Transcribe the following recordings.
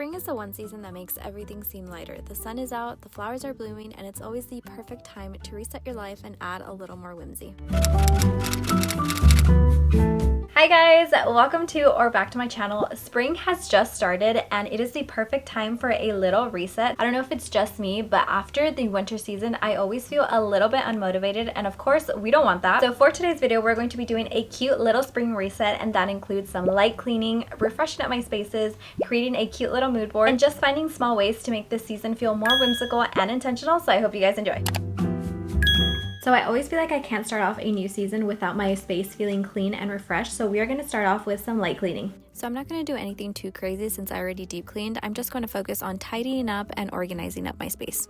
Spring is the one season that makes everything seem lighter. The sun is out, the flowers are blooming, and it's always the perfect time to reset your life and add a little more whimsy. Hi guys, welcome to or back to my channel. Spring has just started and it is the perfect time for a little reset. I don't know if it's just me, but after the winter season, I always feel a little bit unmotivated, and of course, we don't want that. So for today's video, we're going to be doing a cute little spring reset, and that includes some light cleaning, refreshing up my spaces, creating a cute little mood board, and just finding small ways to make this season feel more whimsical and intentional. So I hope you guys enjoy. So I always feel like I can't start off a new season without my space feeling clean and refreshed, so we are going to start off with some light cleaning. So I'm not going to do anything too crazy since I already deep cleaned. I'm just going to focus on tidying up and organizing up my space.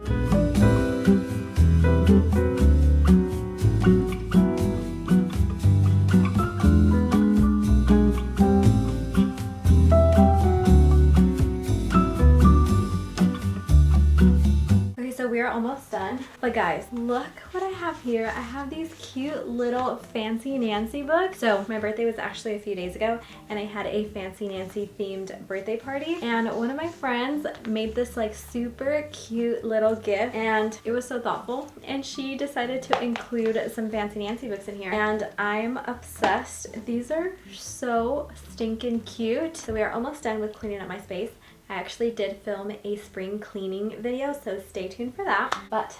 We're almost done, but guys, look what I have here. I have these cute little Fancy Nancy books. So my birthday was actually a few days ago, and I had a Fancy Nancy themed birthday party, and one of my friends made this like super cute little gift, and it was so thoughtful, and she decided to include some Fancy Nancy books in here, and I'm obsessed. These are so stinking cute. So we are almost done with cleaning up my space. I actually did film a spring cleaning video, so stay tuned for that. But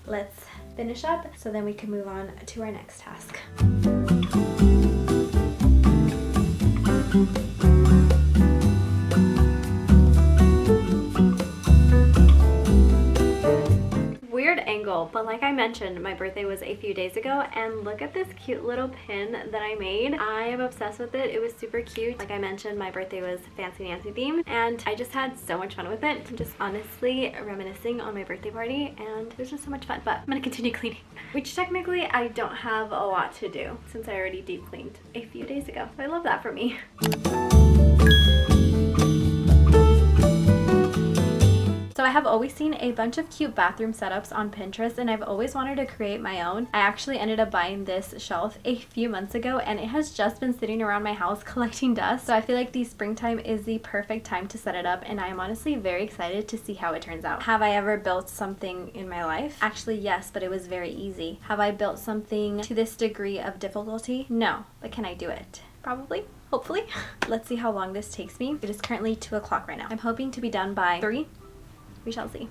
let's finish up so then we can move on to our next task. Weird angle, but like I mentioned, my birthday was a few days ago, and look at this cute little pin that I made. I am obsessed with it. It was super cute. Like I mentioned, my birthday was Fancy Nancy themed, and I just had so much fun with it. I'm just honestly reminiscing on my birthday party, and it was just so much fun. But I'm gonna continue cleaning, which technically I don't have a lot to do since I already deep cleaned a few days ago. So I love that for me. So I have always seen a bunch of cute bathroom setups on Pinterest, and I've always wanted to create my own. I actually ended up buying this shelf a few months ago, and it has just been sitting around my house collecting dust. So I feel like the springtime is the perfect time to set it up, and I am honestly very excited to see how it turns out. Have I ever built something in my life? Actually, yes, but it was very easy. Have I built something to this degree of difficulty? No, but can I do it? Probably. Hopefully. Let's see how long this takes me. It is currently 2 o'clock right now. I'm hoping to be done by 3. We shall see.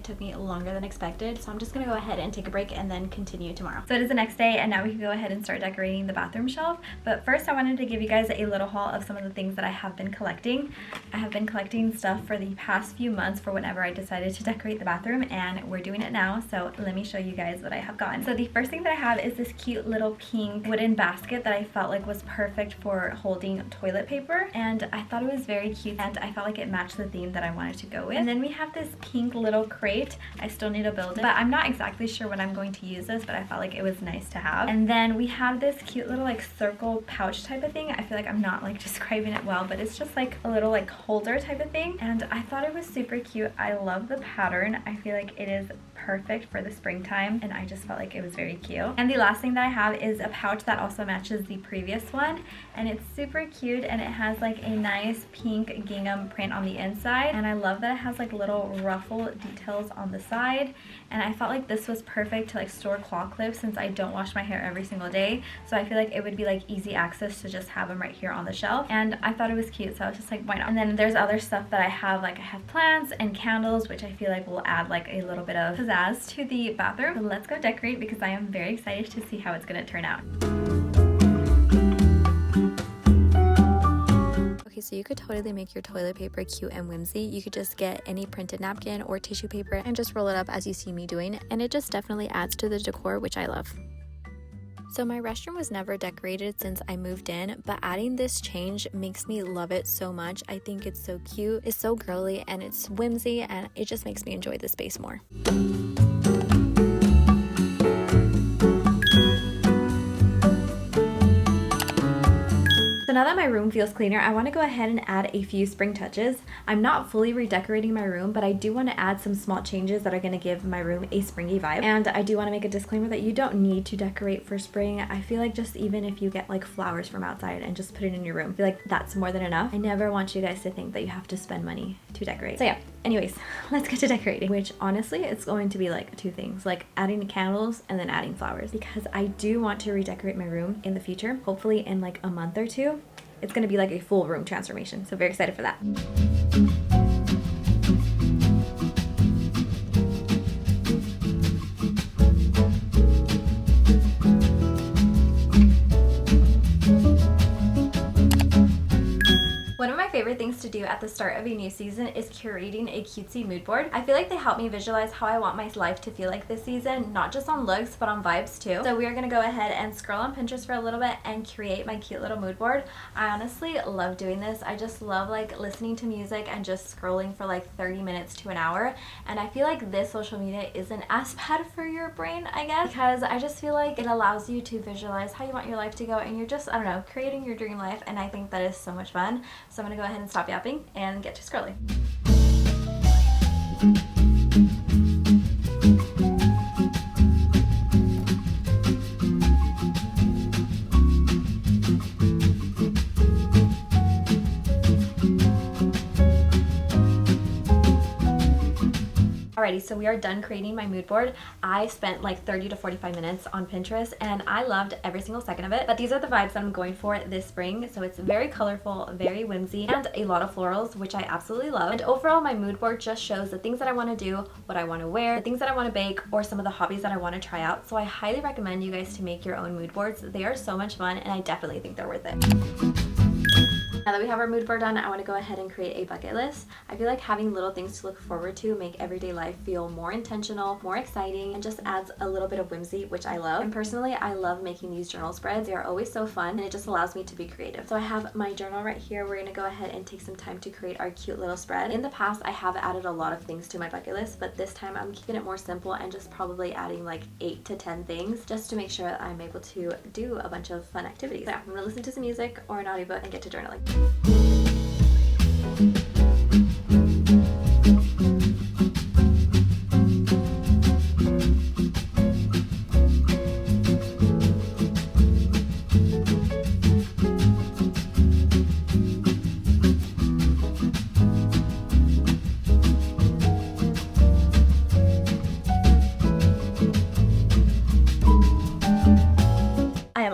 Took me longer than expected, so I'm just gonna go ahead and take a break and then continue tomorrow. So it is the next day, and now we can go ahead and start decorating the bathroom shelf. But first I wanted to give you guys a little haul of some of the things that I have been collecting. I have been collecting stuff for the past few months for whenever I decided to decorate the bathroom, and we're doing it now, so let me show you guys what I have gotten. So the first thing that I have is this cute little pink wooden basket that I felt like was perfect for holding toilet paper, and I thought it was very cute, and I felt like it matched the theme that I wanted to go with. And then we have this pink little crate. I still need to build it, but I'm not exactly sure when I'm going to use this, but I felt like it was nice to have. And then we have this cute little like circle pouch type of thing. I feel like I'm not like describing it well, but it's just like a little like holder type of thing, and I thought it was super cute. I love the pattern. I feel like it is perfect for the springtime, and I just felt like it was very cute. And the last thing that I have is a pouch that also matches the previous one, and it's super cute, and it has like a nice pink gingham print on the inside, and I love that it has like little ruffle details on the side. And I felt like this was perfect to like store claw clips since I don't wash my hair every single day, so I feel like it would be like easy access to just have them right here on the shelf, and I thought it was cute, so I was just like, why not? And then there's other stuff that I have, like I have plants and candles, which I feel like will add like a little bit of pizzazz to the bathroom. So let's go decorate because I am very excited to see how it's gonna turn out. Okay, so you could totally make your toilet paper cute and whimsy. You could just get any printed napkin or tissue paper and just roll it up as you see me doing, and it just definitely adds to the decor, which I love. So my restroom was never decorated since I moved in, but adding this change makes me love it so much. I think it's so cute, it's so girly, and it's whimsy, and it just makes me enjoy the space more. now that my room feels cleaner, I want to go ahead and add a few spring touches. I'm not fully redecorating my room, but I do want to add some small changes that are going to give my room a springy vibe. And I do want to make a disclaimer that you don't need to decorate for spring. I feel like just even if you get like flowers from outside and just put it in your room, I feel like that's more than enough. I never want you guys to think that you have to spend money to decorate. So yeah, anyways, let's get to decorating, which honestly, it's going to be like two things, like adding the candles and then adding flowers, because I do want to redecorate my room in the future, hopefully in like a month or two. It's going to be like a full room transformation, so very excited for that. One of my favorite things to do at the start of a new season is curating a cutesy mood board. I feel like they help me visualize how I want my life to feel like this season, not just on looks, but on vibes too. So we are gonna go ahead and scroll on Pinterest for a little bit and create my cute little mood board. I honestly love doing this. I just love like listening to music and just scrolling for like 30 minutes to an hour. And I feel like this social media isn't as bad for your brain, I guess, because I just feel like it allows you to visualize how you want your life to go, and you're just, I don't know, creating your dream life, and I think that is so much fun. So I'm gonna go ahead and stop yapping and get to scrolling. Alrighty, so we are done creating my mood board. I spent like 30 to 45 minutes on Pinterest and I loved every single second of it. But these are the vibes that I'm going for this spring. So it's very colorful, very whimsy, and a lot of florals, which I absolutely love. And overall, my mood board just shows the things that I want to do, what I want to wear, the things that I want to bake, or some of the hobbies that I want to try out. So I highly recommend you guys to make your own mood boards. They are so much fun and I definitely think they're worth it. Now that we have our mood board done, I want to go ahead and create a bucket list. I feel like having little things to look forward to make everyday life feel more intentional, more exciting, and just adds a little bit of whimsy, which I love. And personally, I love making these journal spreads. They are always so fun and it just allows me to be creative. So I have my journal right here. We're going to go ahead and take some time to create our cute little spread. In the past, I have added a lot of things to my bucket list, but this time I'm keeping it more simple and just probably adding like 8 to 10 things just to make sure that I'm able to do a bunch of fun activities. So yeah, I'm going to listen to some music or an audiobook and get to journaling.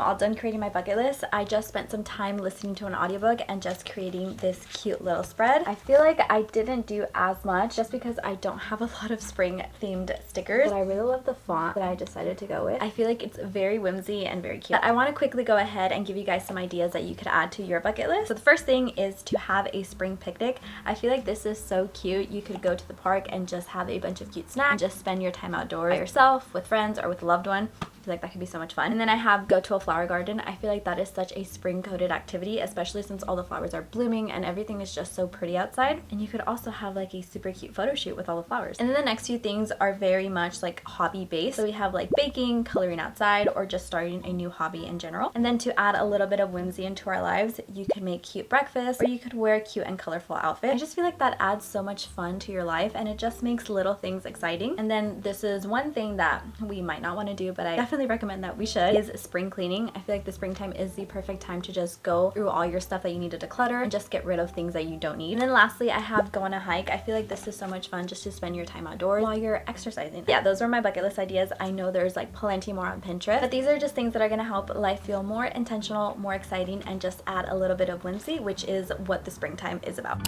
All done creating my bucket list. I just spent some time listening to an audiobook and just creating this cute little spread. I feel like I didn't do as much just because I don't have a lot of spring themed stickers, but I really love the font that I decided to go with. I feel like it's very whimsy and very cute. But I want to quickly go ahead and give you guys some ideas that you could add to your bucket list. So the first thing is to have a spring picnic. I feel like this is so cute. You could go to the park and just have a bunch of cute snacks and just spend your time outdoors by yourself, with friends, or with a loved one. I feel like that could be so much fun. And then I have go to a flower garden. I feel like that is such a spring coded activity, especially since all the flowers are blooming and everything is just so pretty outside. And you could also have like a super cute photo shoot with all the flowers. And then the next few things are very much like hobby based. So we have like baking, coloring outside, or just starting a new hobby in general. And then to add a little bit of whimsy into our lives, you could make cute breakfast, or you could wear a cute and colorful outfit. I just feel like that adds so much fun to your life and it just makes little things exciting. And then this is one thing that we might not want to do, but I definitely recommend that we should, is spring cleaning. I feel like the springtime is the perfect time to just go through all your stuff that you need to declutter and just get rid of things that you don't need. And then lastly, I have go on a hike. I feel like this is so much fun just to spend your time outdoors while you're exercising. Yeah, those were my bucket list ideas. I know there's like plenty more on Pinterest, but these are just things that are going to help life feel more intentional, more exciting, and just add a little bit of whimsy, which is what the springtime is about.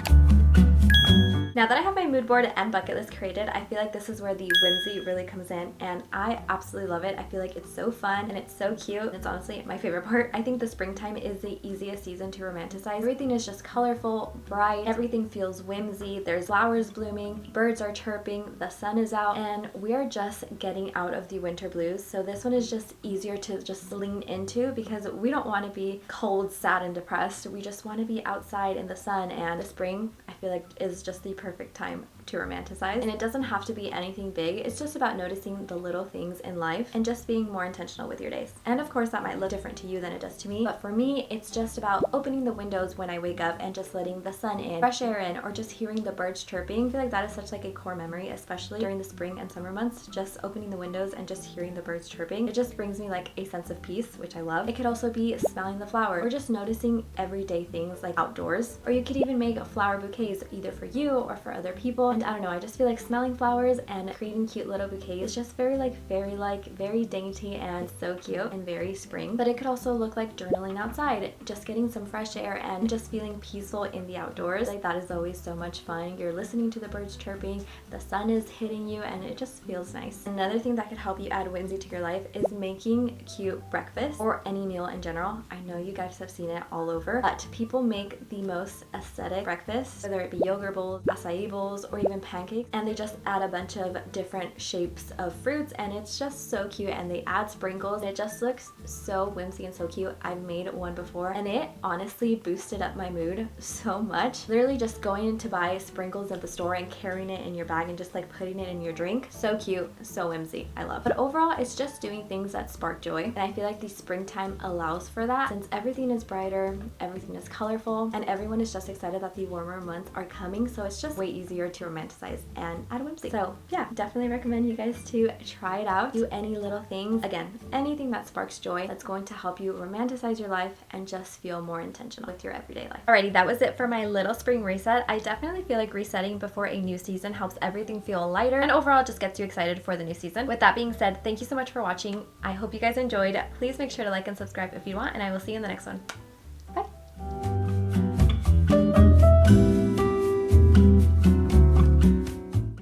Now that I have my mood board and bucket list created, I feel like this is where the whimsy really comes in, and I absolutely love it. I feel like it's so fun and it's so cute. It's honestly my favorite part. I think the springtime is the easiest season to romanticize. Everything is just colorful, bright, everything feels whimsy. There's flowers blooming, birds are chirping, the sun is out, and we are just getting out of the winter blues. So this one is just easier to just lean into because we don't want to be cold, sad, and depressed. We just want to be outside in the sun, and the spring I feel like is just the perfect time to romanticize. And it doesn't have to be anything big. It's just about noticing the little things in life and just being more intentional with your days. And of course that might look different to you than it does to me, but for me it's just about opening the windows when I wake up and just letting the sun in, fresh air in, or just hearing the birds chirping. I feel like that is such like a core memory, especially during the spring and summer months. Just opening the windows and just hearing the birds chirping, it just brings me like a sense of peace, which I love. It could also be smelling the flower or just noticing everyday things like outdoors, or you could even make flower bouquets either for you or for other people. And I don't know, I just feel like smelling flowers and creating cute little bouquets is just very like fairy-like, very dainty and so cute and very spring. But it could also look like journaling outside, just getting some fresh air and just feeling peaceful in the outdoors. Like that is always so much fun. You're listening to the birds chirping, the sun is hitting you, and it just feels nice. Another thing that could help you add whimsy to your life is making cute breakfast or any meal in general. I know you guys have seen it all over, but people make the most aesthetic breakfast, whether it be yogurt bowls, acai bowls, or even pancakes, and they just add a bunch of different shapes of fruits, and it's just so cute. And they add sprinkles, and it just looks so whimsy and so cute. I've made one before and it honestly boosted up my mood so much. Literally just going to buy sprinkles at the store and carrying it in your bag and just like putting it in your drink. So cute, so whimsy. I love. But overall, it's just doing things that spark joy, and I feel like the springtime allows for that, since everything is brighter, everything is colorful, and everyone is just excited that the warmer months are coming. So it's just way easier to romanticize and add whimsy. So yeah, definitely recommend you guys to try it out. Do any little things. Again, anything that sparks joy that's going to help you romanticize your life and just feel more intentional with your everyday life. Alrighty, that was it for my little spring reset. I definitely feel like resetting before a new season helps everything feel lighter and overall just gets you excited for the new season. With that being said, thank you so much for watching. I hope you guys enjoyed. Please make sure to like and subscribe if you want, and I will see you in the next one.